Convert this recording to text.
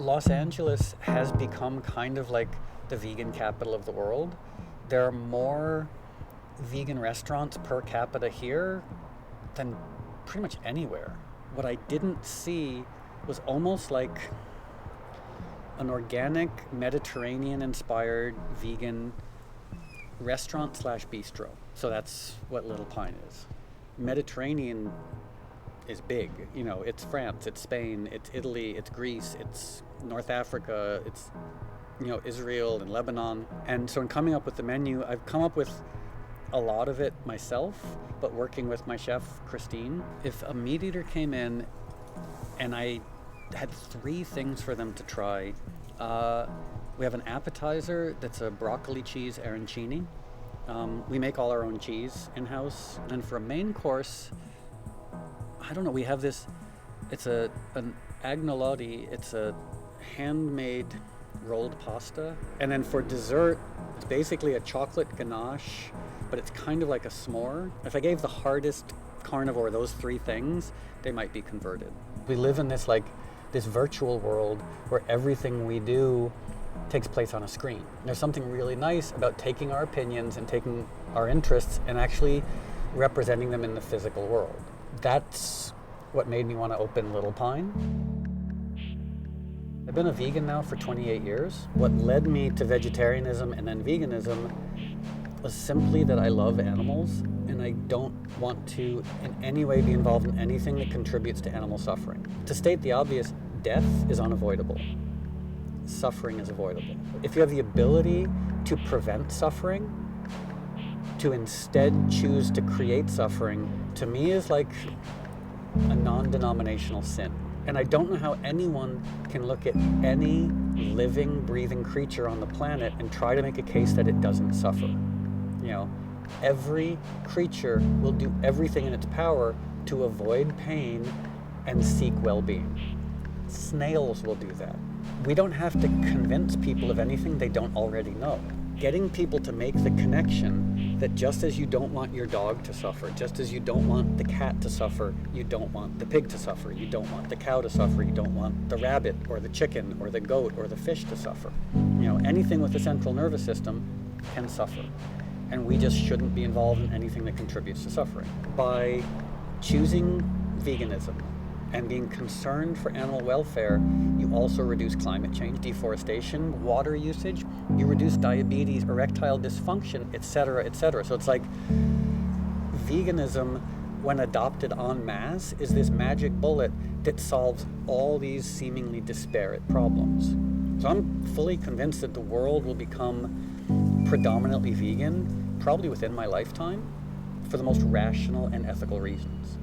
Los Angeles has become kind of like the vegan capital of the world. There are more vegan restaurants per capita here than pretty much anywhere. What I didn't see was almost like an organic, Mediterranean-inspired vegan restaurant slash bistro. So that's what Little Pine is. Mediterranean is big. You know, it's France, it's Spain, it's Italy, it's Greece, it's North Africa, it's, you know, Israel and Lebanon. And so in coming up with the menu, I've come up with a lot of it myself, but working with my chef, Christine. If a meat eater came in and I had 3 things for them to try, we have an appetizer that's a broccoli cheese arancini. We make all our own cheese in-house. And for a main course, I don't know, we have this, it's an agnolotti, it's a handmade rolled pasta. And then for dessert, it's basically a chocolate ganache, but it's kind of like a s'more. If I gave the hardest carnivore those 3 things, they might be converted. We live in this virtual world where everything we do takes place on a screen. There's something really nice about taking our opinions and taking our interests and actually representing them in the physical world. That's what made me want to open Little Pine. I've been a vegan now for 28 years. What led me to vegetarianism and then veganism was simply that I love animals and I don't want to in any way be involved in anything that contributes to animal suffering. To state the obvious, death is unavoidable. Suffering is avoidable. If you have the ability to prevent suffering, to instead choose to create suffering, to me is like a non-denominational sin. And I don't know how anyone can look at any living, breathing creature on the planet and try to make a case that it doesn't suffer. You know, every creature will do everything in its power to avoid pain and seek well-being. Snails will do that. We don't have to convince people of anything they don't already know. Getting people to make the connection that just as you don't want your dog to suffer, just as you don't want the cat to suffer, you don't want the pig to suffer, you don't want the cow to suffer, you don't want the rabbit or the chicken or the goat or the fish to suffer. You know, anything with the central nervous system can suffer. And we just shouldn't be involved in anything that contributes to suffering. By choosing veganism and being concerned for animal welfare, you also reduce climate change, deforestation, water usage, you reduce diabetes, erectile dysfunction, etc., etc. So it's like veganism, when adopted en masse, is this magic bullet that solves all these seemingly disparate problems. So I'm fully convinced that the world will become predominantly vegan, probably within my lifetime, for the most rational and ethical reasons.